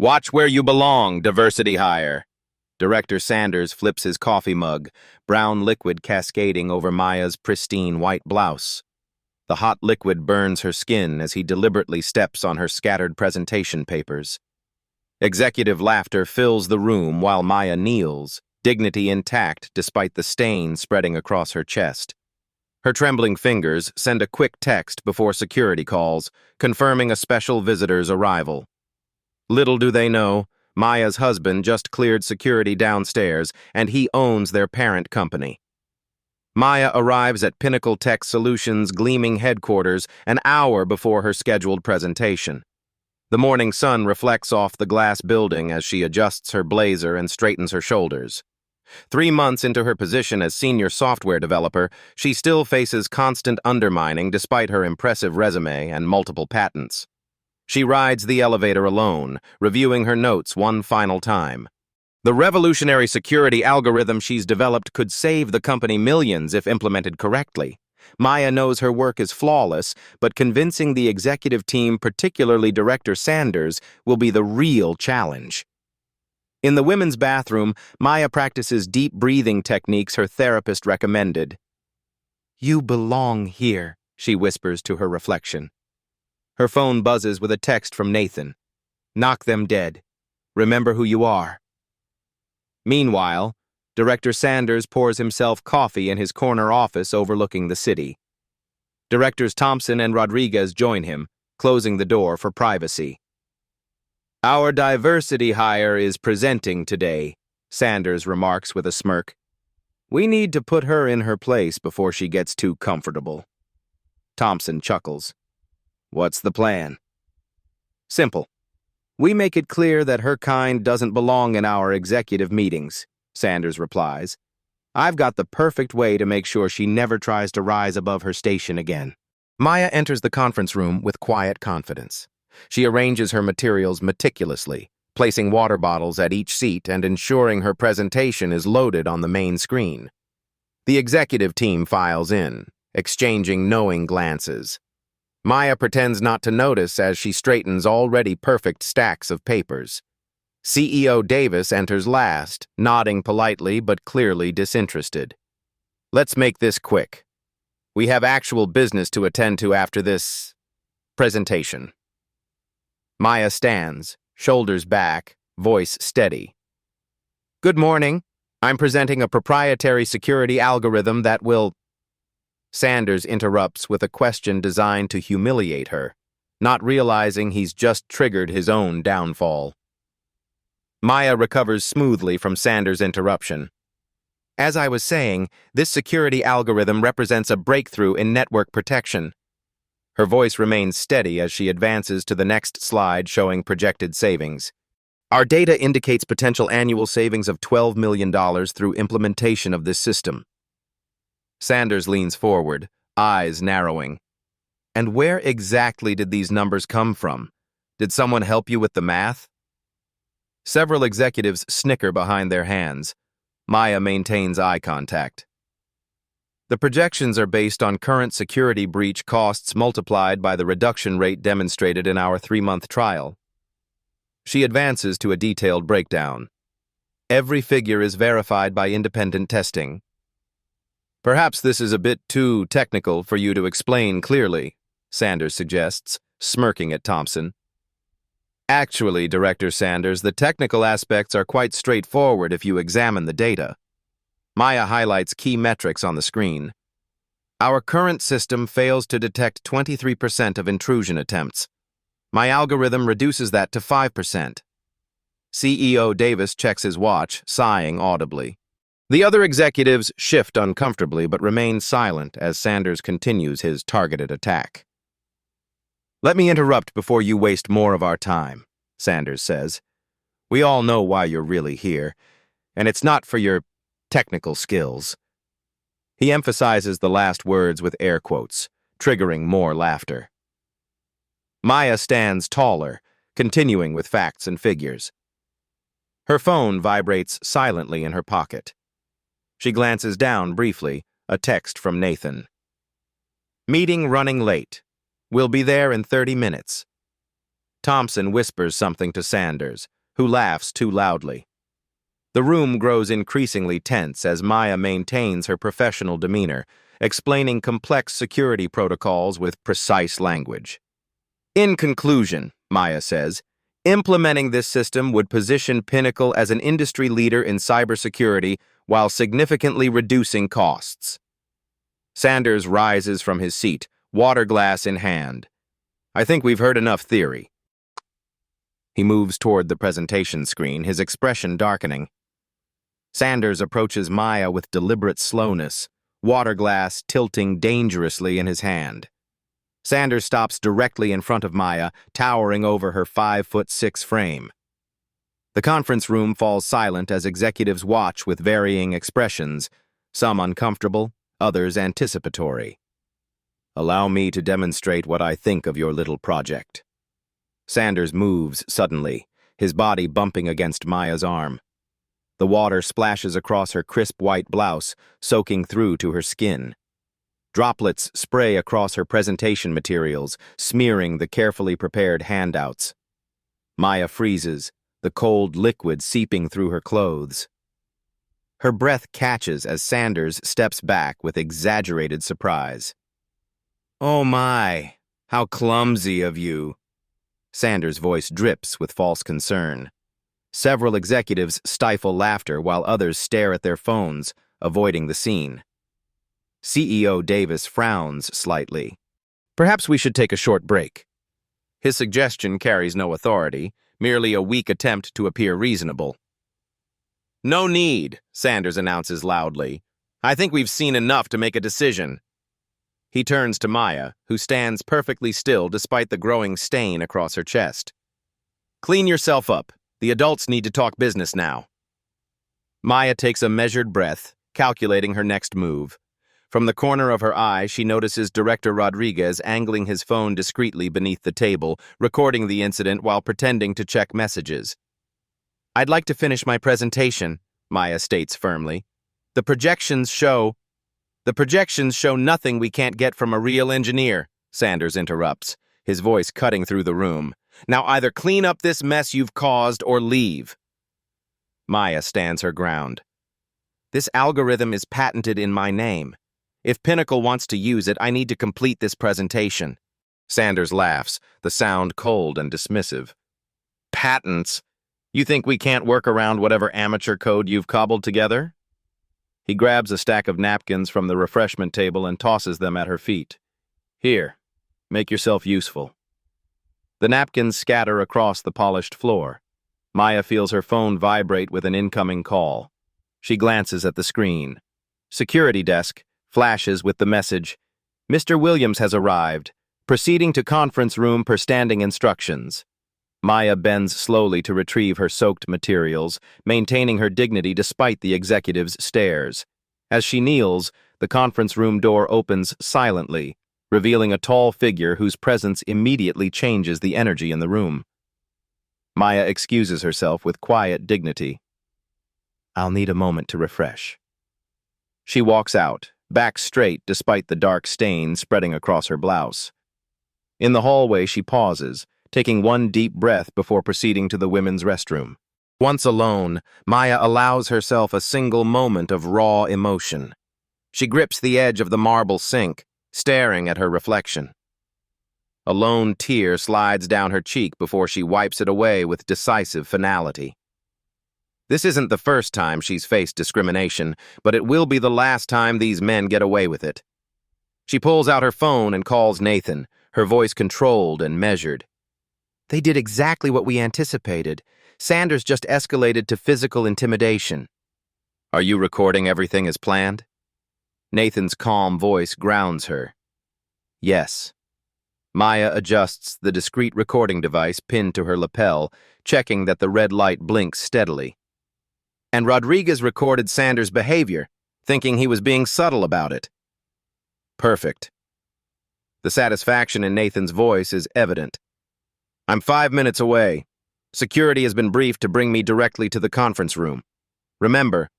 Watch where you belong, diversity hire. Director Sanders flips his coffee mug, brown liquid cascading over Maya's pristine white blouse. The hot liquid burns her skin as he deliberately steps on her scattered presentation papers. Executive laughter fills the room while Maya kneels, dignity intact despite the stain spreading across her chest. Her trembling fingers send a quick text before security calls, confirming a special visitor's arrival. Little do they know, Maya's husband just cleared security downstairs, and he owns their parent company. Maya arrives at Pinnacle Tech Solutions' gleaming headquarters an hour before her scheduled presentation. The morning sun reflects off the glass building as she adjusts her blazer and straightens her shoulders. 3 months into her position as senior software developer, she still faces constant undermining despite her impressive resume and multiple patents. She rides the elevator alone, reviewing her notes one final time. The revolutionary security algorithm she's developed could save the company millions if implemented correctly. Maya knows her work is flawless, but convincing the executive team, particularly Director Sanders, will be the real challenge. In the women's bathroom, Maya practices deep breathing techniques her therapist recommended. "You belong here," she whispers to her reflection. Her phone buzzes with a text from Nathan. "Knock them dead. Remember who you are." Meanwhile, Director Sanders pours himself coffee in his corner office overlooking the city. Directors Thompson and Rodriguez join him, closing the door for privacy. "Our diversity hire is presenting today," Sanders remarks with a smirk. "We need to put her in her place before she gets too comfortable." Thompson chuckles. "What's the plan?" "Simple. We make it clear that her kind doesn't belong in our executive meetings," Sanders replies. "I've got the perfect way to make sure she never tries to rise above her station again." Maya enters the conference room with quiet confidence. She arranges her materials meticulously, placing water bottles at each seat and ensuring her presentation is loaded on the main screen. The executive team files in, exchanging knowing glances. Maya pretends not to notice as she straightens already perfect stacks of papers. CEO Davis enters last, nodding politely but clearly disinterested. "Let's make this quick. We have actual business to attend to after this presentation." Maya stands, shoulders back, voice steady. "Good morning. I'm presenting a proprietary security algorithm that will—" Sanders interrupts with a question designed to humiliate her, not realizing he's just triggered his own downfall. Maya recovers smoothly from Sanders' interruption. "As I was saying, this security algorithm represents a breakthrough in network protection." Her voice remains steady as she advances to the next slide showing projected savings. "Our data indicates potential annual savings of $12 million through implementation of this system." Sanders leans forward, eyes narrowing. "And where exactly did these numbers come from? Did someone help you with the math?" Several executives snicker behind their hands. Maya maintains eye contact. "The projections are based on current security breach costs multiplied by the reduction rate demonstrated in our 3-month trial." She advances to a detailed breakdown. "Every figure is verified by independent testing." "Perhaps this is a bit too technical for you to explain clearly," Sanders suggests, smirking at Thompson. "Actually, Director Sanders, the technical aspects are quite straightforward if you examine the data." Maya highlights key metrics on the screen. "Our current system fails to detect 23% of intrusion attempts. My algorithm reduces that to 5%. CEO Davis checks his watch, sighing audibly. The other executives shift uncomfortably but remain silent as Sanders continues his targeted attack. "Let me interrupt before you waste more of our time," Sanders says. "We all know why you're really here, and it's not for your technical skills." He emphasizes the last words with air quotes, triggering more laughter. Maya stands taller, continuing with facts and figures. Her phone vibrates silently in her pocket. She glances down briefly, a text from Nathan. "Meeting running late. We'll be there in 30 minutes. Thompson whispers something to Sanders, who laughs too loudly. The room grows increasingly tense as Maya maintains her professional demeanor, explaining complex security protocols with precise language. In conclusion, Maya says, implementing this system would position Pinnacle as an industry leader in cybersecurity while significantly reducing costs. Sanders rises from his seat, water glass in hand. I think we've heard enough theory. He moves toward the presentation screen, his expression darkening. Sanders approaches Maya with deliberate slowness, water glass tilting dangerously in his hand. Sanders stops directly in front of Maya, towering over her 5'6" frame. The conference room falls silent as executives watch with varying expressions, some uncomfortable, others anticipatory. Allow me to demonstrate what I think of your little project. Sanders moves suddenly, his body bumping against Maya's arm. The water splashes across her crisp white blouse, soaking through to her skin. Droplets spray across her presentation materials, smearing the carefully prepared handouts. Maya freezes, the cold liquid seeping through her clothes. Her breath catches as Sanders steps back with exaggerated surprise. "Oh my, how clumsy of you." Sanders' voice drips with false concern. Several executives stifle laughter while others stare at their phones, avoiding the scene. CEO Davis frowns slightly. Perhaps we should take a short break. His suggestion carries no authority, merely a weak attempt to appear reasonable. No need, Sanders announces loudly. I think we've seen enough to make a decision. He turns to Maya, who stands perfectly still despite the growing stain across her chest. Clean yourself up. The adults need to talk business now. Maya takes a measured breath, calculating her next move. From the corner of her eye, she notices Director Rodriguez angling his phone discreetly beneath the table, recording the incident while pretending to check messages. I'd like to finish my presentation, Maya states firmly. The projections show nothing we can't get from a real engineer, Sanders interrupts, his voice cutting through the room. Now either clean up this mess you've caused or leave. Maya stands her ground. This algorithm is patented in my name. If Pinnacle wants to use it, I need to complete this presentation. Sanders laughs, the sound cold and dismissive. Patents? You think we can't work around whatever amateur code you've cobbled together? He grabs a stack of napkins from the refreshment table and tosses them at her feet. Here, make yourself useful. The napkins scatter across the polished floor. Maya feels her phone vibrate with an incoming call. She glances at the screen. Security desk flashes with the message, Mr. Williams has arrived, proceeding to conference room per standing instructions. Maya bends slowly to retrieve her soaked materials, maintaining her dignity despite the executive's stares. As she kneels, the conference room door opens silently, revealing a tall figure whose presence immediately changes the energy in the room. Maya excuses herself with quiet dignity. I'll need a moment to refresh. She walks out, back straight despite the dark stain spreading across her blouse. In the hallway, she pauses, taking one deep breath before proceeding to the women's restroom. Once alone, Maya allows herself a single moment of raw emotion. She grips the edge of the marble sink, staring at her reflection. A lone tear slides down her cheek before she wipes it away with decisive finality. This isn't the first time she's faced discrimination, but it will be the last time these men get away with it. She pulls out her phone and calls Nathan, her voice controlled and measured. They did exactly what we anticipated. Sanders just escalated to physical intimidation. Are you recording everything as planned? Nathan's calm voice grounds her. Yes. Maya adjusts the discreet recording device pinned to her lapel, checking that the red light blinks steadily. And Rodriguez recorded Sanders' behavior, thinking he was being subtle about it. Perfect. The satisfaction in Nathan's voice is evident. I'm 5 minutes away. Security has been briefed to bring me directly to the conference room. Remember,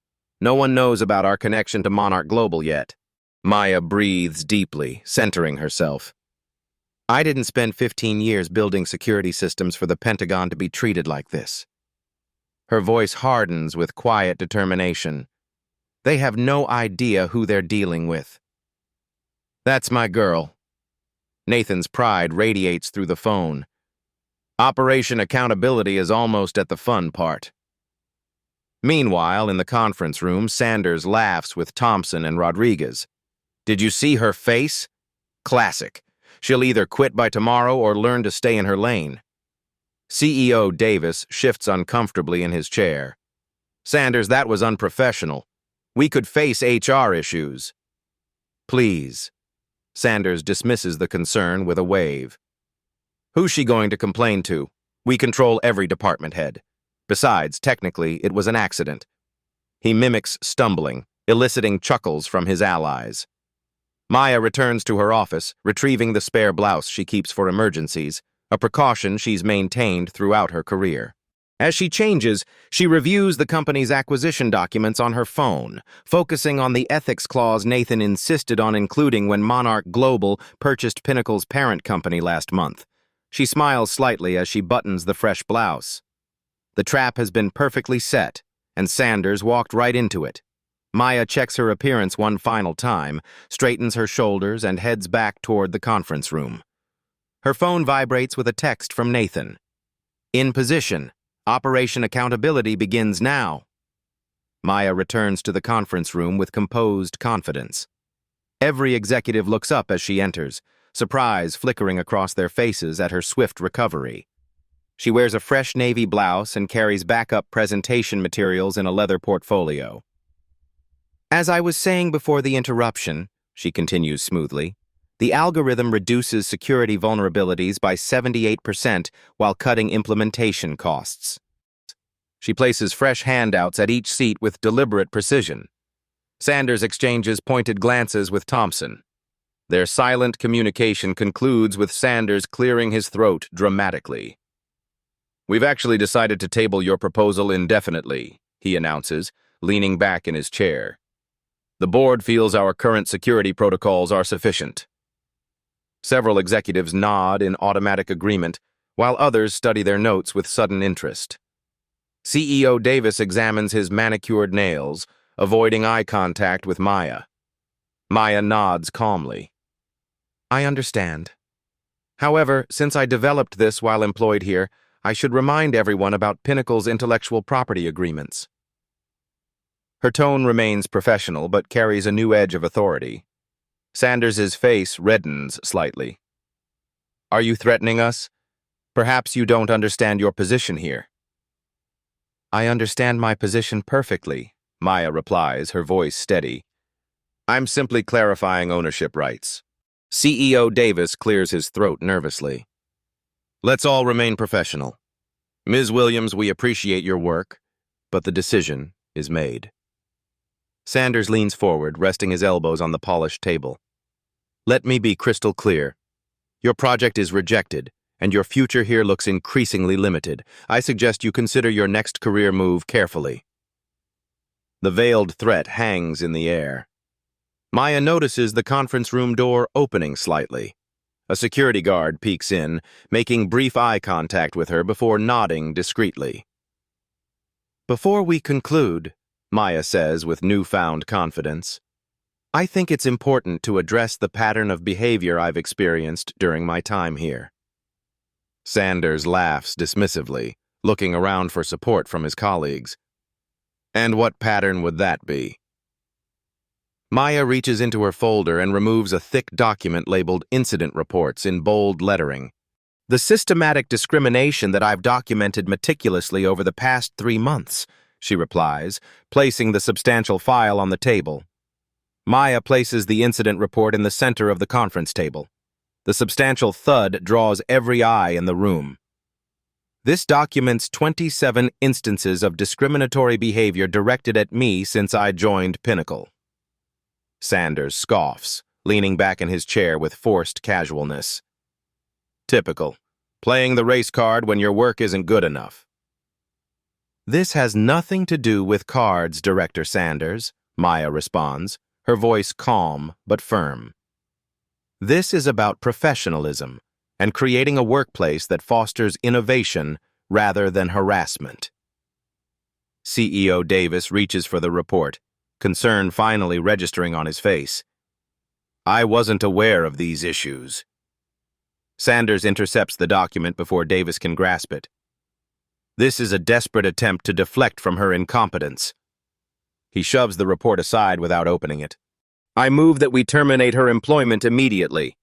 no one knows about our connection to Monarch Global yet. Maya breathes deeply, centering herself. I didn't spend 15 years building security systems for the Pentagon to be treated like this. Her voice hardens with quiet determination. They have no idea who they're dealing with. That's my girl. Nathan's pride radiates through the phone. Operation Accountability is almost at the fun part. Meanwhile, in the conference room, Sanders laughs with Thompson and Rodriguez. Did you see her face? Classic. She'll either quit by tomorrow or learn to stay in her lane. CEO Davis shifts uncomfortably in his chair. Sanders, that was unprofessional. We could face HR issues. Please. Sanders dismisses the concern with a wave. Who's she going to complain to? We control every department head. Besides, technically, it was an accident. He mimics stumbling, eliciting chuckles from his allies. Maya returns to her office, retrieving the spare blouse she keeps for emergencies, a precaution she's maintained throughout her career. As she changes, she reviews the company's acquisition documents on her phone, focusing on the ethics clause Nathan insisted on including when Monarch Global purchased Pinnacle's parent company last month. She smiles slightly as she buttons the fresh blouse. The trap has been perfectly set, and Sanders walked right into it. Maya checks her appearance one final time, straightens her shoulders, and heads back toward the conference room. Her phone vibrates with a text from Nathan. In position. Operation Accountability begins now. Maya returns to the conference room with composed confidence. Every executive looks up as she enters, surprise flickering across their faces at her swift recovery. She wears a fresh navy blouse and carries backup presentation materials in a leather portfolio. As I was saying before the interruption, she continues smoothly, the algorithm reduces security vulnerabilities by 78% while cutting implementation costs. She places fresh handouts at each seat with deliberate precision. Sanders exchanges pointed glances with Thompson. Their silent communication concludes with Sanders clearing his throat dramatically. We've actually decided to table your proposal indefinitely, he announces, leaning back in his chair. The board feels our current security protocols are sufficient. Several executives nod in automatic agreement, while others study their notes with sudden interest. CEO Davis examines his manicured nails, avoiding eye contact with Maya. Maya nods calmly. I understand. However, since I developed this while employed here, I should remind everyone about Pinnacle's intellectual property agreements. Her tone remains professional but carries a new edge of authority. Sanders's face reddens slightly. Are you threatening us? Perhaps you don't understand your position here. I understand my position perfectly, Maya replies, her voice steady. I'm simply clarifying ownership rights. CEO Davis clears his throat nervously. Let's all remain professional. Ms. Williams, we appreciate your work, but the decision is made. Sanders leans forward, resting his elbows on the polished table. Let me be crystal clear. Your project is rejected, and your future here looks increasingly limited. I suggest you consider your next career move carefully. The veiled threat hangs in the air. Maya notices the conference room door opening slightly. A security guard peeks in, making brief eye contact with her before nodding discreetly. Before we conclude, Maya says with newfound confidence, I think it's important to address the pattern of behavior I've experienced during my time here. Sanders laughs dismissively, looking around for support from his colleagues. And what pattern would that be? Maya reaches into her folder and removes a thick document labeled Incident Reports in bold lettering. The systematic discrimination that I've documented meticulously over the past 3 months, she replies, placing the substantial file on the table. Maya places the incident report in the center of the conference table. The substantial thud draws every eye in the room. This documents 27 instances of discriminatory behavior directed at me since I joined Pinnacle. Sanders scoffs, leaning back in his chair with forced casualness. Typical. Playing the race card when your work isn't good enough. This has nothing to do with cards, Director Sanders, Maya responds, her voice calm but firm. This is about professionalism, and creating a workplace that fosters innovation rather than harassment. CEO Davis reaches for the report, concern finally registering on his face. I wasn't aware of these issues. Sanders intercepts the document before Davis can grasp it. This is a desperate attempt to deflect from her incompetence. He shoves the report aside without opening it. I move that we terminate her employment immediately.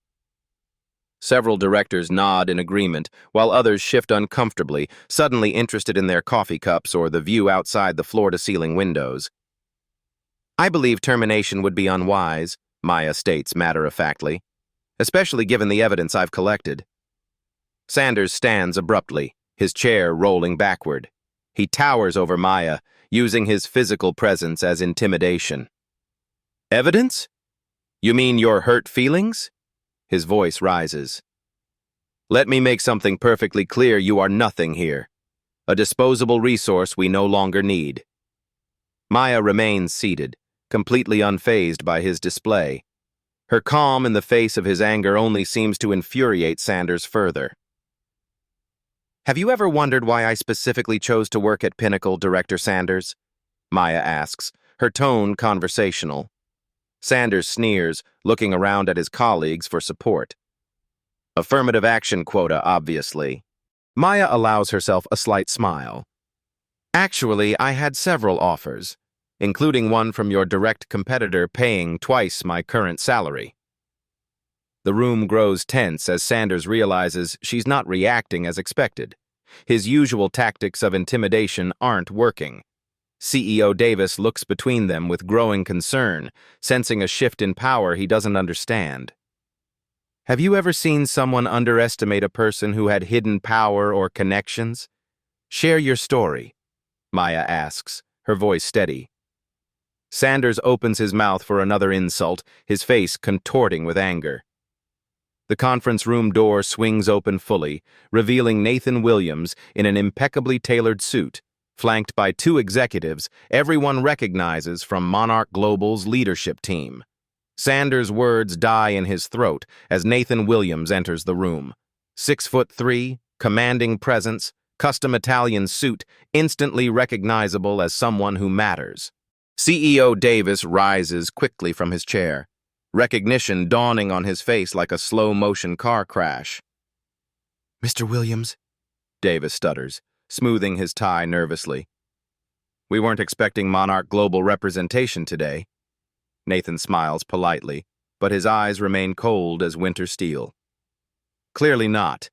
Several directors nod in agreement, while others shift uncomfortably, suddenly interested in their coffee cups or the view outside the floor-to-ceiling windows. I believe termination would be unwise, Maya states matter-of-factly, especially given the evidence I've collected. Sanders stands abruptly, his chair rolling backward. He towers over Maya, using his physical presence as intimidation. Evidence? You mean your hurt feelings? His voice rises. Let me make something perfectly clear. You are nothing here. A disposable resource we no longer need. Maya remains seated, completely unfazed by his display. Her calm in the face of his anger only seems to infuriate Sanders further. Have you ever wondered why I specifically chose to work at Pinnacle, Director Sanders? Maya asks, her tone conversational. Sanders sneers, looking around at his colleagues for support. Affirmative action quota, obviously. Maya allows herself a slight smile. Actually, I had several offers, including one from your direct competitor paying twice my current salary. The room grows tense as Sanders realizes she's not reacting as expected. His usual tactics of intimidation aren't working. CEO Davis looks between them with growing concern, sensing a shift in power he doesn't understand. Have you ever seen someone underestimate a person who had hidden power or connections? Share your story, Maya asks, her voice steady. Sanders opens his mouth for another insult, his face contorting with anger. The conference room door swings open fully, revealing Nathan Williams in an impeccably tailored suit, flanked by two executives everyone recognizes from Monarch Global's leadership team. Sanders' words die in his throat as Nathan Williams enters the room. 6'3", commanding presence, custom Italian suit, instantly recognizable as someone who matters. CEO Davis rises quickly from his chair, recognition dawning on his face like a slow-motion car crash. Mr. Williams, Davis stutters, smoothing his tie nervously. We weren't expecting Monarch Global representation today. Nathan smiles politely, but his eyes remain cold as winter steel. Clearly not.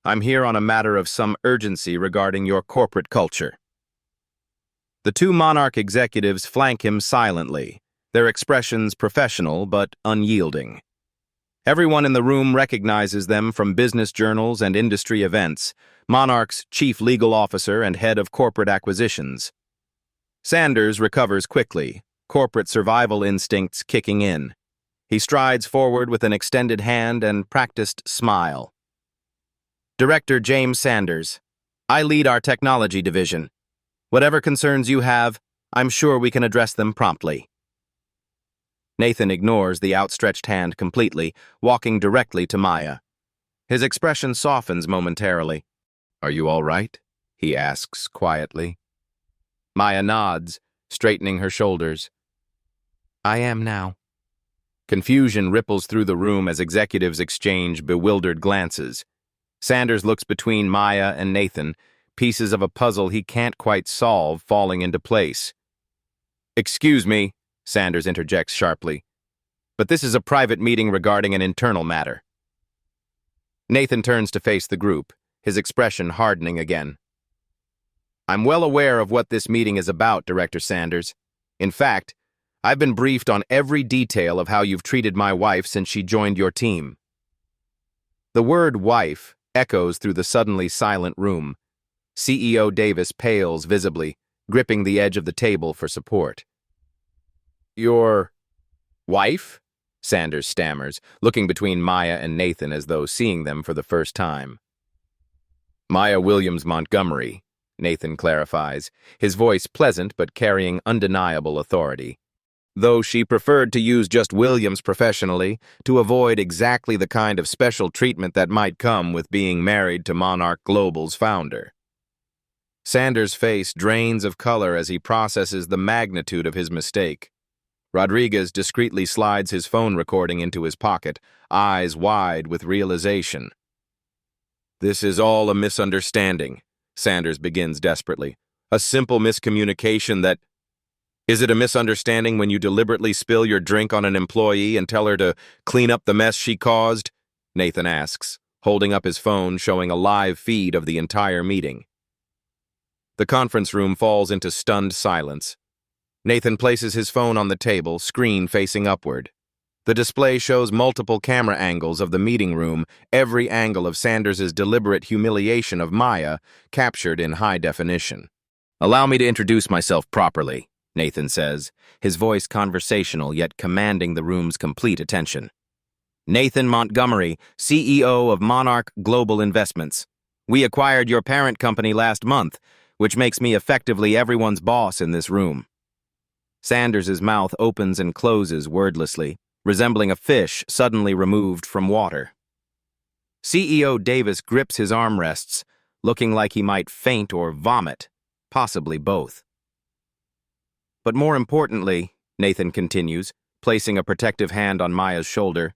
I'm here on a matter of some urgency regarding your corporate culture. The two Monarch executives flank him silently, their expressions professional but unyielding. Everyone in the room recognizes them from business journals and industry events, Monarch's chief legal officer and head of corporate acquisitions. Sanders recovers quickly, corporate survival instincts kicking in. He strides forward with an extended hand and practiced smile. Director James Sanders, I lead our technology division. Whatever concerns you have, I'm sure we can address them promptly. Nathan ignores the outstretched hand completely, walking directly to Maya. His expression softens momentarily. Are you all right? He asks quietly. Maya nods, straightening her shoulders. I am now. Confusion ripples through the room as executives exchange bewildered glances. Sanders looks between Maya and Nathan, pieces of a puzzle he can't quite solve falling into place. Excuse me, Sanders interjects sharply, but this is a private meeting regarding an internal matter. Nathan turns to face the group, his expression hardening again. I'm well aware of what this meeting is about, Director Sanders. In fact, I've been briefed on every detail of how you've treated my wife since she joined your team. The word wife echoes through the suddenly silent room. CEO Davis pales visibly, gripping the edge of the table for support. Your wife? Sanders stammers, looking between Maya and Nathan as though seeing them for the first time. Maya Williams Montgomery, Nathan clarifies, his voice pleasant but carrying undeniable authority. though she preferred to use just Williams professionally to avoid exactly the kind of special treatment that might come with being married to Monarch Global's founder. Sanders' face drains of color as he processes the magnitude of his mistake. Rodriguez discreetly slides his phone recording into his pocket, eyes wide with realization. "This is all a misunderstanding," Sanders begins desperately. "A simple miscommunication that—" "Is it a misunderstanding when you deliberately spill your drink on an employee and tell her to clean up the mess she caused?" Nathan asks, holding up his phone showing a live feed of the entire meeting. The conference room falls into stunned silence. Nathan places his phone on the table, screen facing upward. The display shows multiple camera angles of the meeting room, every angle of Sanders's deliberate humiliation of Maya captured in high definition. "Allow me to introduce myself properly," Nathan says, his voice conversational yet commanding the room's complete attention. "Nathan Montgomery, CEO of Monarch Global Investments. We acquired your parent company last month, which makes me effectively everyone's boss in this room." Sanders's mouth opens and closes wordlessly, resembling a fish suddenly removed from water. CEO Davis grips his armrests, looking like he might faint or vomit, possibly both. "But more importantly," Nathan continues, placing a protective hand on Maya's shoulder,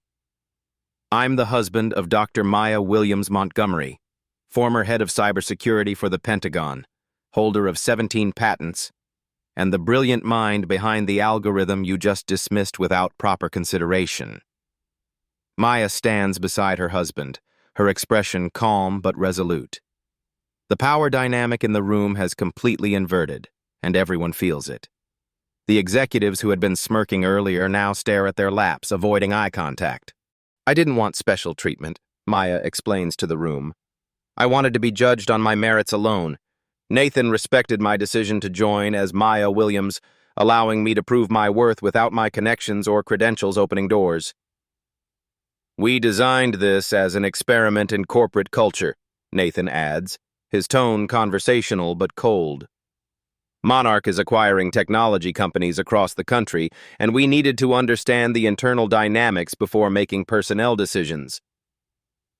"I'm the husband of Dr. Maya Williams Montgomery, former head of cybersecurity for the Pentagon, holder of 17 patents, and the brilliant mind behind the algorithm you just dismissed without proper consideration." Maya stands beside her husband, her expression calm but resolute. The power dynamic in the room has completely inverted, and everyone feels it. The executives who had been smirking earlier now stare at their laps, avoiding eye contact. "I didn't want special treatment," Maya explains to the room. "I wanted to be judged on my merits alone. Nathan respected my decision to join as Maya Williams, allowing me to prove my worth without my connections or credentials opening doors. We designed this as an experiment in corporate culture," Nathan adds, his tone conversational but cold. "Monarch is acquiring technology companies across the country, and we needed to understand the internal dynamics before making personnel decisions."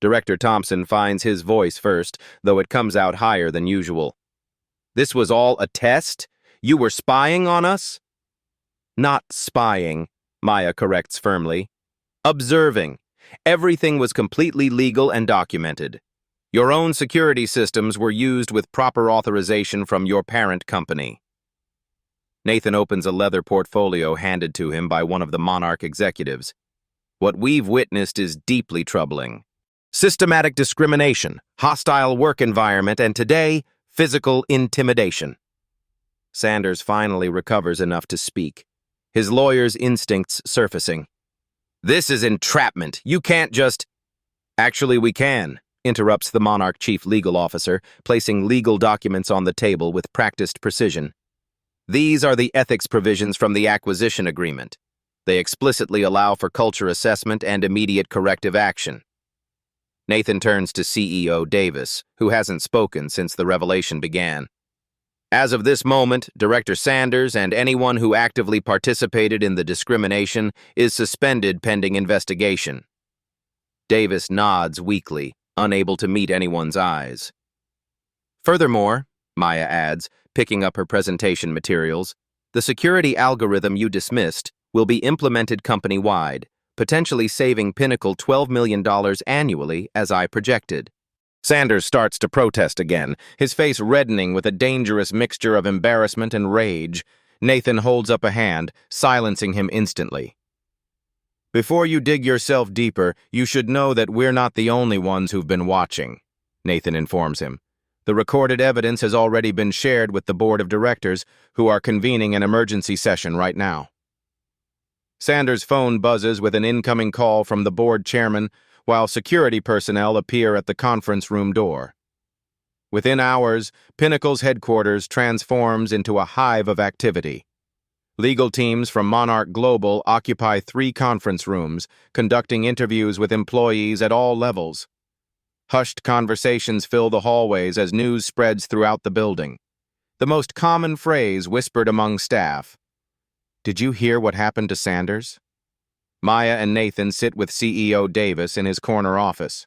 Director Thompson finds his voice first, though it comes out higher than usual. "This was all a test? You were spying on us?" "Not spying," Maya corrects firmly. "Observing. Everything was completely legal and documented. Your own security systems were used with proper authorization from your parent company." Nathan opens a leather portfolio handed to him by one of the Monarch executives. "What we've witnessed is deeply troubling. Systematic discrimination, hostile work environment, and today, physical intimidation." Sanders finally recovers enough to speak, his lawyer's instincts surfacing. "This is entrapment. You can't just—" "Actually, we can," interrupts the Monarch chief legal officer, placing legal documents on the table with practiced precision. "These are the ethics provisions from the acquisition agreement. They explicitly allow for culture assessment and immediate corrective action." Nathan turns to CEO Davis, who hasn't spoken since the revelation began. "As of this moment, Director Sanders and anyone who actively participated in the discrimination is suspended pending investigation." Davis nods weakly, unable to meet anyone's eyes. "Furthermore," Maya adds, picking up her presentation materials, "the security algorithm you dismissed will be implemented company-wide, potentially saving Pinnacle $12 million annually, as I projected." Sanders starts to protest again, his face reddening with a dangerous mixture of embarrassment and rage. Nathan holds up a hand, silencing him instantly. "Before you dig yourself deeper, you should know that we're not the only ones who've been watching," Nathan informs him. "The recorded evidence has already been shared with the board of directors, who are convening an emergency session right now." Sanders' phone buzzes with an incoming call from the board chairman, while security personnel appear at the conference room door. Within hours, Pinnacle's headquarters transforms into a hive of activity. Legal teams from Monarch Global occupy 3 conference rooms, conducting interviews with employees at all levels. Hushed conversations fill the hallways as news spreads throughout the building. The most common phrase whispered among staff: Did you hear what happened to Sanders? Maya and Nathan sit with CEO Davis in his corner office.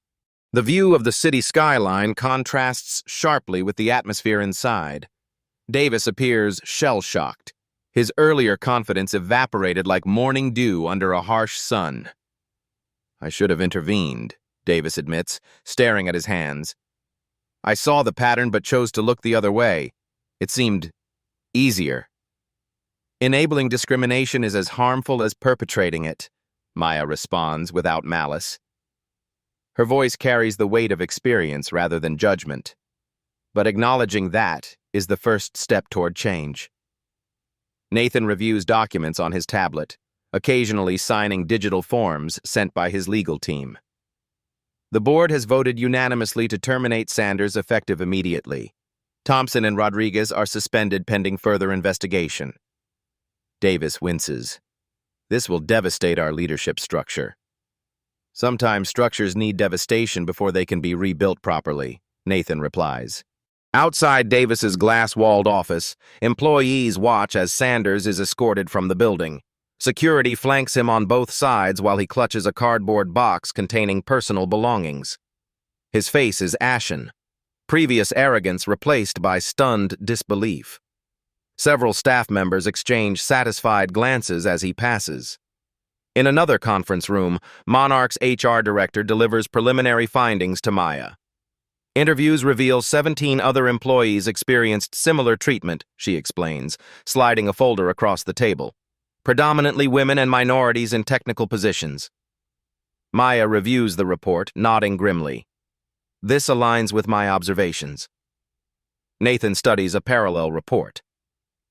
The view of the city skyline contrasts sharply with the atmosphere inside. Davis appears shell-shocked. His earlier confidence evaporated like morning dew under a harsh sun. I should have intervened, Davis admits, staring at his hands. I saw the pattern but chose to look the other way. It seemed easier. Enabling discrimination is as harmful as perpetrating it, Maya responds without malice. Her voice carries the weight of experience rather than judgment. But acknowledging that is the first step toward change. Nathan reviews documents on his tablet, occasionally signing digital forms sent by his legal team. The board has voted unanimously to terminate Sanders effective immediately. Thompson and Rodriguez are suspended pending further investigation. Davis winces. This will devastate our leadership structure. Sometimes structures need devastation before they can be rebuilt properly, Nathan replies. Outside Davis's glass-walled office, employees watch as Sanders is escorted from the building. Security flanks him on both sides while he clutches a cardboard box containing personal belongings. His face is ashen, previous arrogance replaced by stunned disbelief. Several staff members exchange satisfied glances as he passes. In another conference room, Monarch's HR director delivers preliminary findings to Maya. Interviews reveal 17 other employees experienced similar treatment, she explains, sliding a folder across the table. Predominantly women and minorities in technical positions. Maya reviews the report, nodding grimly. This aligns with my observations. Nathan studies a parallel report.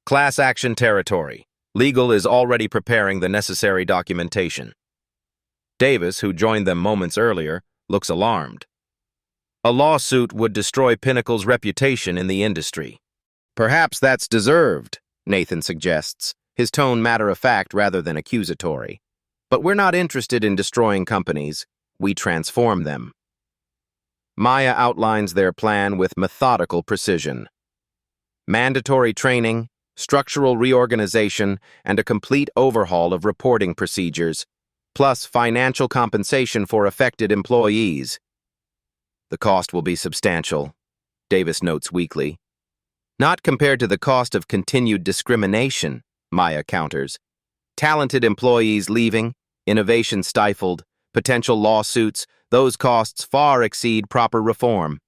Class action territory. Legal is already preparing the necessary documentation. Davis, who joined them moments earlier, looks alarmed. A lawsuit would destroy Pinnacle's reputation in the industry. Perhaps that's deserved, Nathan suggests, his tone matter-of-fact rather than accusatory. But we're not interested in destroying companies. We transform them. Maya outlines their plan with methodical precision. Mandatory training, structural reorganization, and a complete overhaul of reporting procedures, plus financial compensation for affected employees. The cost will be substantial, Davis notes weakly. Not compared to the cost of continued discrimination, Maya counters. Talented employees leaving, innovation stifled, potential lawsuits, those costs far exceed proper reform.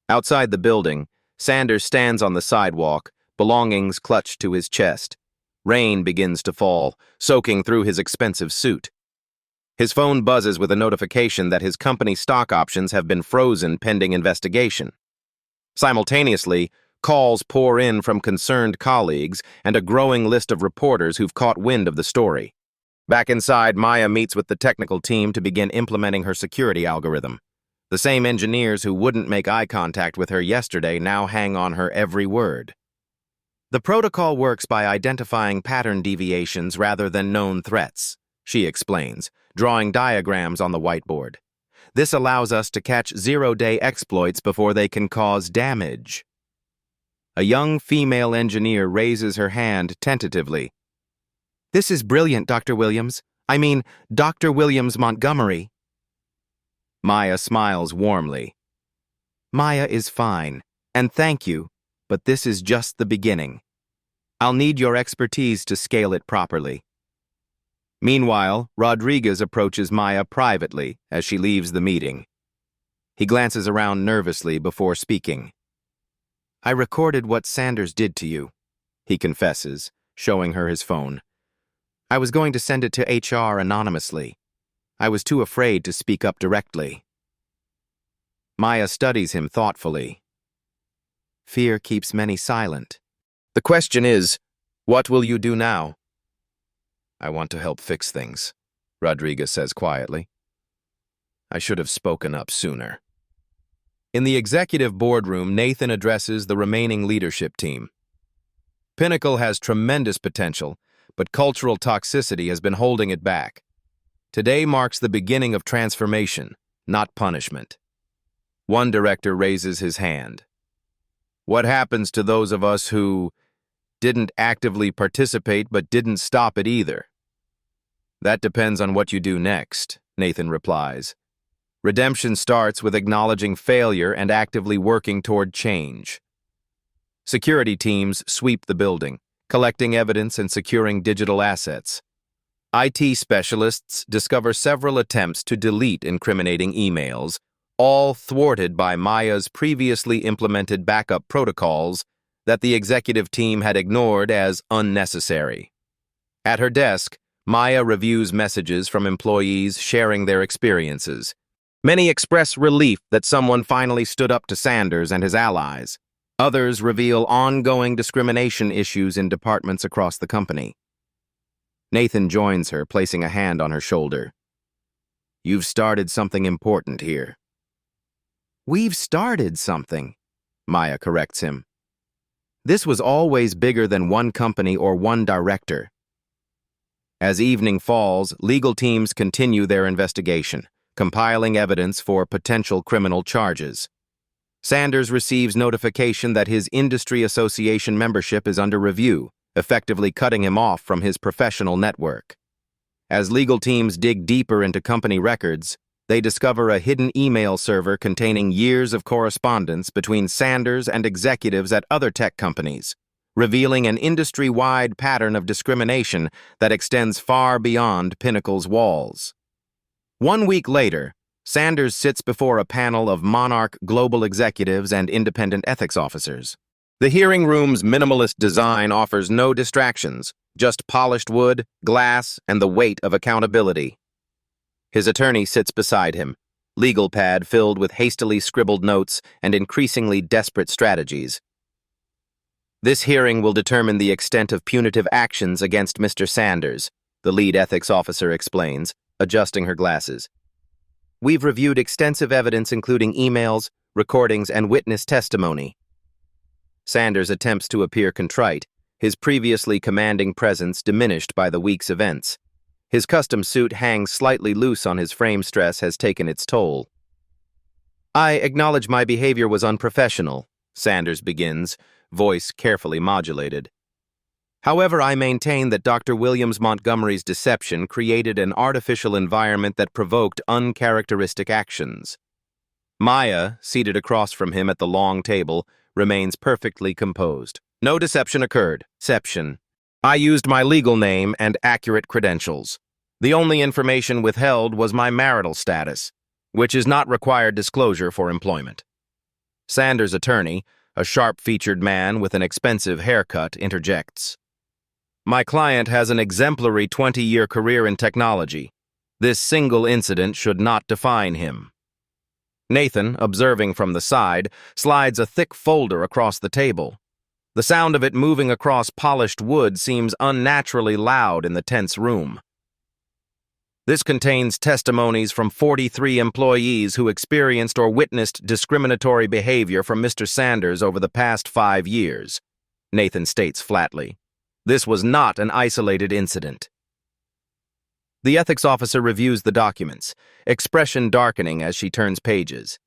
Outside the building, Sanders stands on the sidewalk, belongings clutched to his chest. Rain begins to fall, soaking through his expensive suit. His phone buzzes with a notification that his company stock options have been frozen pending investigation. Simultaneously, calls pour in from concerned colleagues and a growing list of reporters who've caught wind of the story. Back inside, Maya meets with the technical team to begin implementing her security algorithm. The same engineers who wouldn't make eye contact with her yesterday now hang on her every word. The protocol works by identifying pattern deviations rather than known threats, she explains, drawing diagrams on the whiteboard. This allows us to catch zero-day exploits before they can cause damage. A young female engineer raises her hand tentatively. This is brilliant, Dr. Williams. I mean, Dr. Williams Montgomery. Maya smiles warmly. Maya is fine, and thank you, but this is just the beginning. I'll need your expertise to scale it properly. Meanwhile, Rodriguez approaches Maya privately as she leaves the meeting. He glances around nervously before speaking. I recorded what Sanders did to you, he confesses, showing her his phone. I was going to send it to HR anonymously. I was too afraid to speak up directly. Maya studies him thoughtfully. Fear keeps many silent. The question is, what will you do now? I want to help fix things, Rodriguez says quietly. I should have spoken up sooner. In the executive boardroom, Nathan addresses the remaining leadership team. Pinnacle has tremendous potential, but cultural toxicity has been holding it back. Today marks the beginning of transformation, not punishment. One director raises his hand. What happens to those of us who... didn't actively participate but didn't stop it either. That depends on what you do next, Nathan replies. Redemption starts with acknowledging failure and actively working toward change. Security teams sweep the building, collecting evidence and securing digital assets. IT specialists discover several attempts to delete incriminating emails, all thwarted by Maya's previously implemented backup protocols that the executive team had ignored as unnecessary. At her desk, Maya reviews messages from employees sharing their experiences. Many express relief that someone finally stood up to Sanders and his allies. Others reveal ongoing discrimination issues in departments across the company. Nathan joins her, placing a hand on her shoulder. You've started something important here. We've started something, Maya corrects him. This was always bigger than one company or one director. As evening falls, legal teams continue their investigation, compiling evidence for potential criminal charges. Sanders receives notification that his industry association membership is under review, effectively cutting him off from his professional network. As legal teams dig deeper into company records, they discover a hidden email server containing years of correspondence between Sanders and executives at other tech companies, revealing an industry-wide pattern of discrimination that extends far beyond Pinnacle's walls. 1 week later, Sanders sits before a panel of Monarch global executives and independent ethics officers. The hearing room's minimalist design offers no distractions, just polished wood, glass, and the weight of accountability. His attorney sits beside him, legal pad filled with hastily scribbled notes and increasingly desperate strategies. This hearing will determine the extent of punitive actions against Mr. Sanders, the lead ethics officer explains, adjusting her glasses. We've reviewed extensive evidence including emails, recordings, and witness testimony. Sanders attempts to appear contrite, his previously commanding presence diminished by the week's events. His custom suit hangs slightly loose on his frame. Stress has taken its toll. I acknowledge my behavior was unprofessional, Sanders begins, voice carefully modulated. However, I maintain that Dr. Williams Montgomery's deception created an artificial environment that provoked uncharacteristic actions. Maya, seated across from him at the long table, remains perfectly composed. No deception occurred. Deception. I used my legal name and accurate credentials. The only information withheld was my marital status, which is not required disclosure for employment. Sanders' attorney, a sharp-featured man with an expensive haircut, interjects. My client has an exemplary 20-year career in technology. This single incident should not define him. Nathan, observing from the side, slides a thick folder across the table. The sound of it moving across polished wood seems unnaturally loud in the tense room. This contains testimonies from 43 employees who experienced or witnessed discriminatory behavior from Mr. Sanders over the past 5 years, Nathan states flatly. This was not an isolated incident. The ethics officer reviews the documents, expression darkening as she turns pages.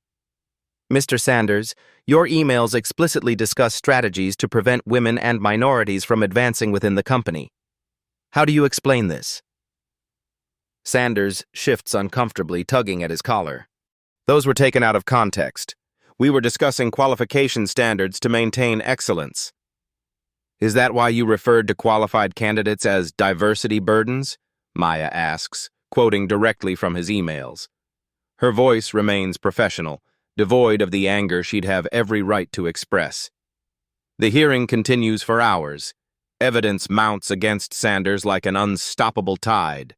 Mr. Sanders, your emails explicitly discuss strategies to prevent women and minorities from advancing within the company. How do you explain this? Sanders shifts uncomfortably, tugging at his collar. Those were taken out of context. We were discussing qualification standards to maintain excellence. Is that why you referred to qualified candidates as diversity burdens? Maya asks, quoting directly from his emails. Her voice remains professional, devoid of the anger she'd have every right to express. The hearing continues for hours. Evidence mounts against Sanders like an unstoppable tide.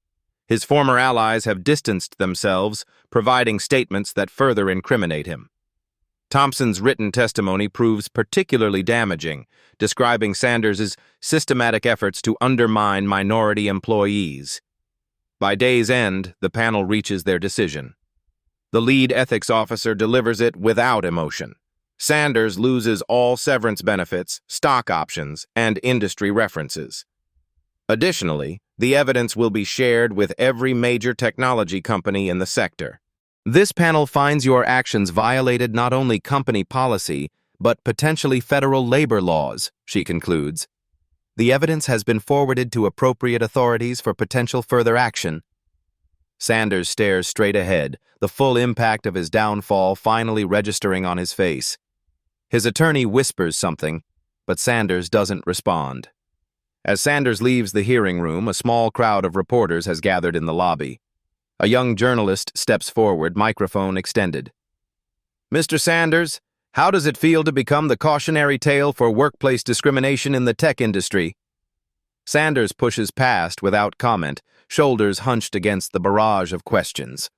His former allies have distanced themselves, providing statements that further incriminate him. Thompson's written testimony proves particularly damaging, describing Sanders's systematic efforts to undermine minority employees. By day's end, the panel reaches their decision. The lead ethics officer delivers it without emotion. Sanders loses all severance benefits, stock options, and industry references. Additionally, the evidence will be shared with every major technology company in the sector. This panel finds your actions violated not only company policy, but potentially federal labor laws, she concludes. The evidence has been forwarded to appropriate authorities for potential further action. Sanders stares straight ahead, the full impact of his downfall finally registering on his face. His attorney whispers something, but Sanders doesn't respond. As Sanders leaves the hearing room, a small crowd of reporters has gathered in the lobby. A young journalist steps forward, microphone extended. "Mr. Sanders, how does it feel to become the cautionary tale for workplace discrimination in the tech industry?" Sanders pushes past without comment, shoulders hunched against the barrage of questions.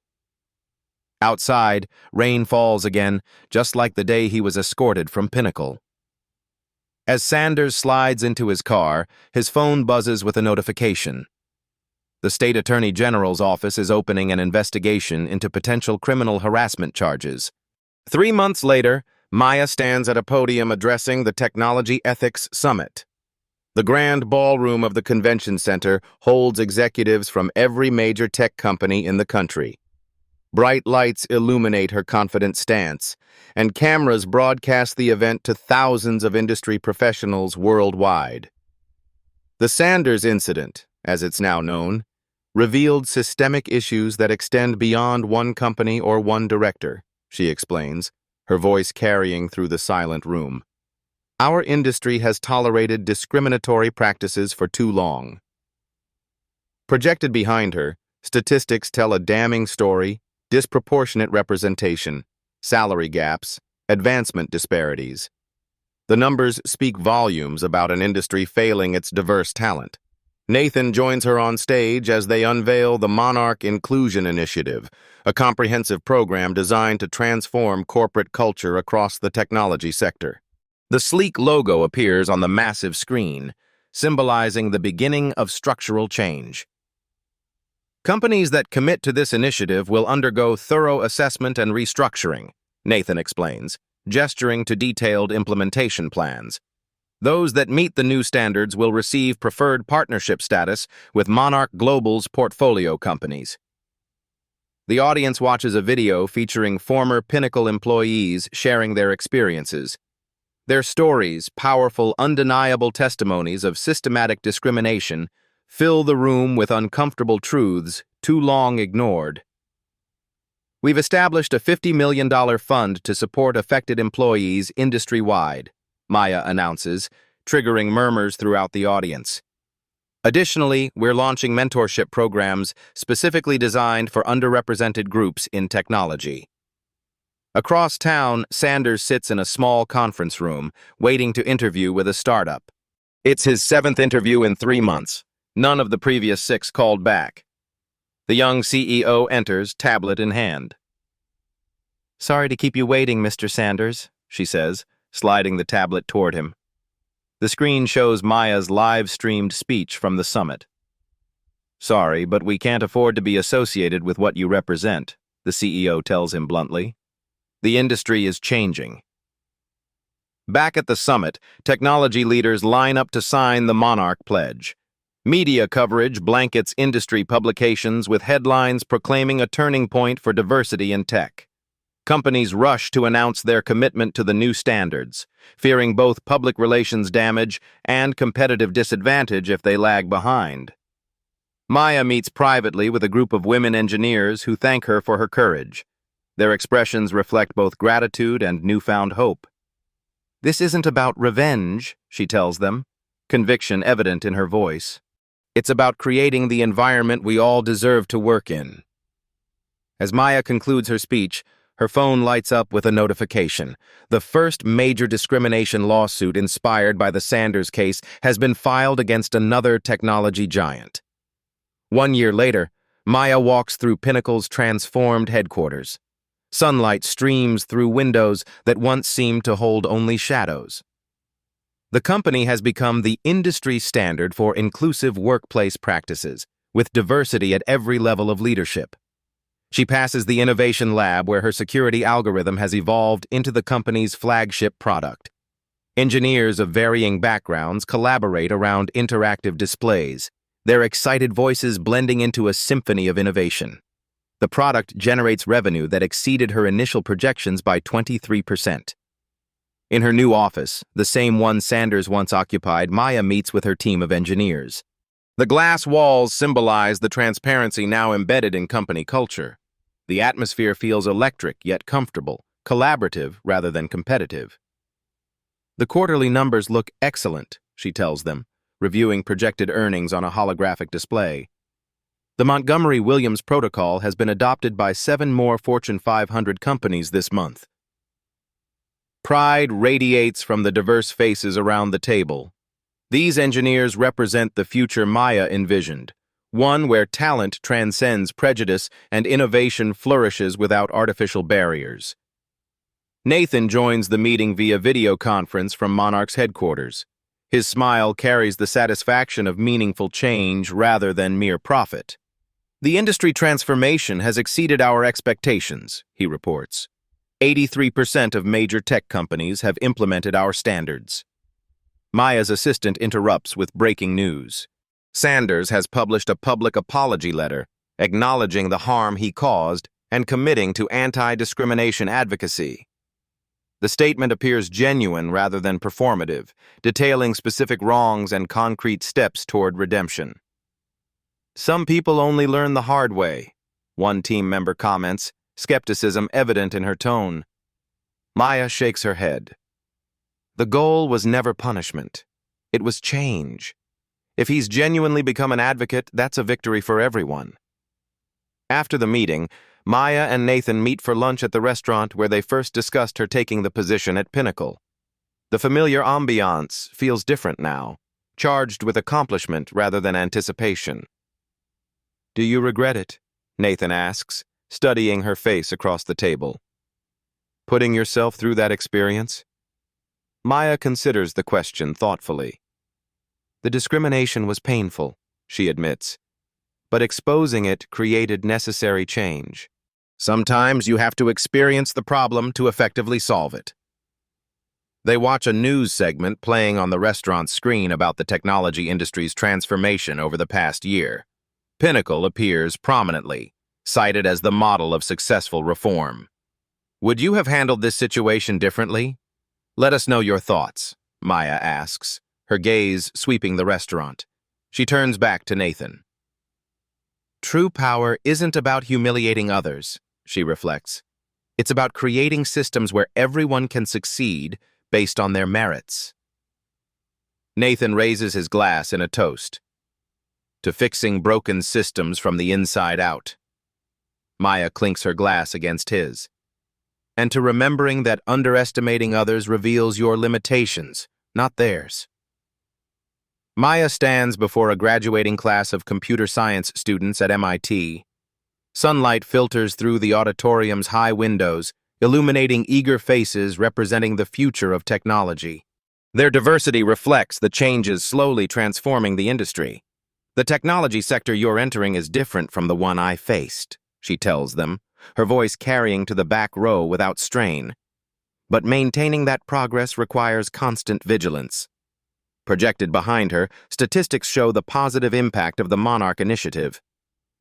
Outside, rain falls again, just like the day he was escorted from Pinnacle. As Sanders slides into his car, his phone buzzes with a notification. The state attorney general's office is opening an investigation into potential criminal harassment charges. 3 months later, Maya stands at a podium addressing the Technology Ethics Summit. The grand ballroom of the convention center holds executives from every major tech company in the country. Bright lights illuminate her confident stance, and cameras broadcast the event to thousands of industry professionals worldwide. The Sanders incident, as it's now known, revealed systemic issues that extend beyond one company or one director, she explains, her voice carrying through the silent room. Our industry has tolerated discriminatory practices for too long. Projected behind her, statistics tell a damning story: disproportionate representation, salary gaps, advancement disparities. The numbers speak volumes about an industry failing its diverse talent. Nathan joins her on stage as they unveil the Monarch Inclusion Initiative, a comprehensive program designed to transform corporate culture across the technology sector. The sleek logo appears on the massive screen, symbolizing the beginning of structural change. Companies that commit to this initiative will undergo thorough assessment and restructuring, Nathan explains, gesturing to detailed implementation plans. Those that meet the new standards will receive preferred partnership status with Monarch Global's portfolio companies. The audience watches a video featuring former Pinnacle employees sharing their experiences. Their stories, powerful, undeniable testimonies of systematic discrimination, fill the room with uncomfortable truths too long ignored. We've established a $50 million fund to support affected employees industry-wide, Maya announces, triggering murmurs throughout the audience. Additionally, we're launching mentorship programs specifically designed for underrepresented groups in technology. Across town, Sanders sits in a small conference room, waiting to interview with a startup. It's his 7th interview in 3 months. None of the previous 6 called back. The young CEO enters, tablet in hand. "Sorry to keep you waiting, Mr. Sanders," she says, sliding the tablet toward him. The screen shows Maya's live-streamed speech from the summit. "Sorry, but we can't afford to be associated with what you represent," the CEO tells him bluntly. "The industry is changing." Back at the summit, technology leaders line up to sign the Monarch Pledge. Media coverage blankets industry publications with headlines proclaiming a turning point for diversity in tech. Companies rush to announce their commitment to the new standards, fearing both public relations damage and competitive disadvantage if they lag behind. Maya meets privately with a group of women engineers who thank her for her courage. Their expressions reflect both gratitude and newfound hope. "This isn't about revenge," she tells them, conviction evident in her voice. "It's about creating the environment we all deserve to work in." As Maya concludes her speech, her phone lights up with a notification. The first major discrimination lawsuit inspired by the Sanders case has been filed against another technology giant. 1 year later, Maya walks through Pinnacle's transformed headquarters. Sunlight streams through windows that once seemed to hold only shadows. The company has become the industry standard for inclusive workplace practices, with diversity at every level of leadership. She passes the innovation lab where her security algorithm has evolved into the company's flagship product. Engineers of varying backgrounds collaborate around interactive displays, their excited voices blending into a symphony of innovation. The product generates revenue that exceeded her initial projections by 23%. In her new office, the same one Sanders once occupied, Maya meets with her team of engineers. The glass walls symbolize the transparency now embedded in company culture. The atmosphere feels electric yet comfortable, collaborative rather than competitive. The quarterly numbers look excellent, she tells them, reviewing projected earnings on a holographic display. The Montgomery-Williams Protocol has been adopted by 7 more Fortune 500 companies this month. Pride radiates from the diverse faces around the table. These engineers represent the future Maya envisioned, one where talent transcends prejudice and innovation flourishes without artificial barriers. Nathan joins the meeting via video conference from Monarch's headquarters. His smile carries the satisfaction of meaningful change rather than mere profit. The industry transformation has exceeded our expectations, he reports. 83% of major tech companies have implemented our standards. Maya's assistant interrupts with breaking news. Sanders has published a public apology letter, acknowledging the harm he caused and committing to anti-discrimination advocacy. The statement appears genuine rather than performative, detailing specific wrongs and concrete steps toward redemption. Some people only learn the hard way, one team member comments, skepticism evident in her tone. Maya shakes her head. The goal was never punishment. It was change. If he's genuinely become an advocate, that's a victory for everyone. After the meeting, Maya and Nathan meet for lunch at the restaurant where they first discussed her taking the position at Pinnacle. The familiar ambiance feels different now, charged with accomplishment rather than anticipation. Do you regret it? Nathan asks, studying her face across the table. Putting yourself through that experience? Maya considers the question thoughtfully. The discrimination was painful, she admits, but exposing it created necessary change. Sometimes you have to experience the problem to effectively solve it. They watch a news segment playing on the restaurant's screen about the technology industry's transformation over the past year. Pinnacle appears prominently, cited as the model of successful reform. Would you have handled this situation differently? Let us know your thoughts, Maya asks, her gaze sweeping the restaurant. She turns back to Nathan. True power isn't about humiliating others, she reflects. It's about creating systems where everyone can succeed based on their merits. Nathan raises his glass in a toast. To fixing broken systems from the inside out. Maya clinks her glass against his. And to remembering that underestimating others reveals your limitations, not theirs. Maya stands before a graduating class of computer science students at MIT. Sunlight filters through the auditorium's high windows, illuminating eager faces representing the future of technology. Their diversity reflects the changes slowly transforming the industry. The technology sector you're entering is different from the one I faced, she tells them, her voice carrying to the back row without strain. But maintaining that progress requires constant vigilance. Projected behind her, statistics show the positive impact of the Monarch Initiative.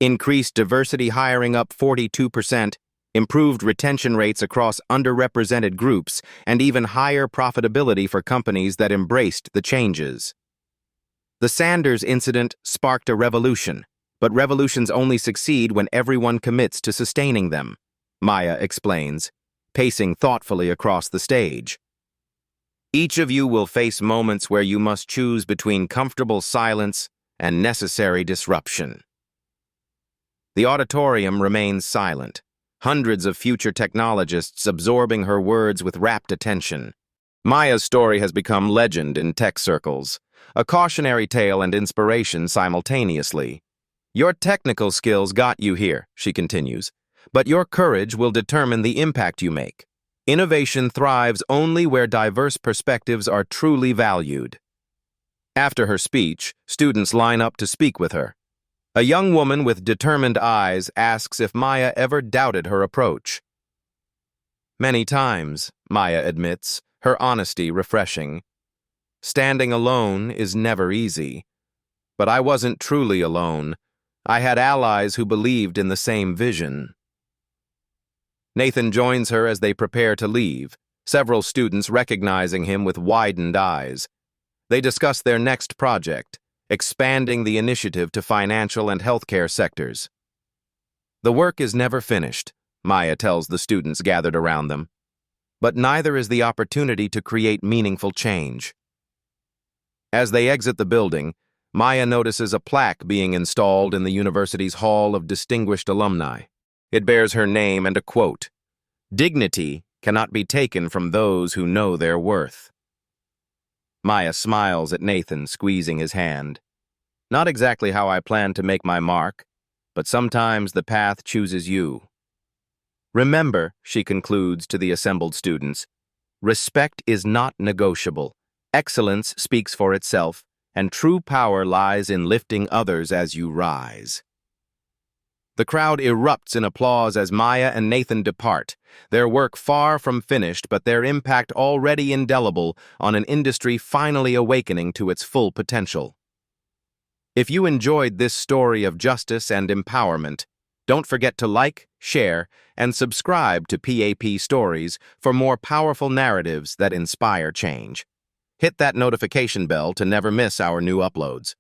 Increased diversity hiring up 42%, improved retention rates across underrepresented groups, and even higher profitability for companies that embraced the changes. The Sanders incident sparked a revolution, but revolutions only succeed when everyone commits to sustaining them, Maya explains, pacing thoughtfully across the stage. Each of you will face moments where you must choose between comfortable silence and necessary disruption. The auditorium remains silent, hundreds of future technologists absorbing her words with rapt attention. Maya's story has become legend in tech circles, a cautionary tale and inspiration simultaneously. Your technical skills got you here, she continues, but your courage will determine the impact you make. Innovation thrives only where diverse perspectives are truly valued. After her speech, students line up to speak with her. A young woman with determined eyes asks if Maya ever doubted her approach. Many times, Maya admits, her honesty refreshing. Standing alone is never easy. But I wasn't truly alone. I had allies who believed in the same vision. Nathan joins her as they prepare to leave, several students recognizing him with widened eyes. They discuss their next project, expanding the initiative to financial and healthcare sectors. The work is never finished, Maya tells the students gathered around them, but neither is the opportunity to create meaningful change. As they exit the building, Maya notices a plaque being installed in the university's Hall of Distinguished Alumni. It bears her name and a quote, "Dignity cannot be taken from those who know their worth." Maya smiles at Nathan, squeezing his hand. "Not exactly how I plan to make my mark, but sometimes the path chooses you." "Remember," she concludes to the assembled students, "respect is not negotiable. Excellence speaks for itself, and true power lies in lifting others as you rise." The crowd erupts in applause as Maya and Nathan depart, their work far from finished but their impact already indelible on an industry finally awakening to its full potential. If you enjoyed this story of justice and empowerment, don't forget to like, share, and subscribe to PAP Stories for more powerful narratives that inspire change. Hit that notification bell to never miss our new uploads.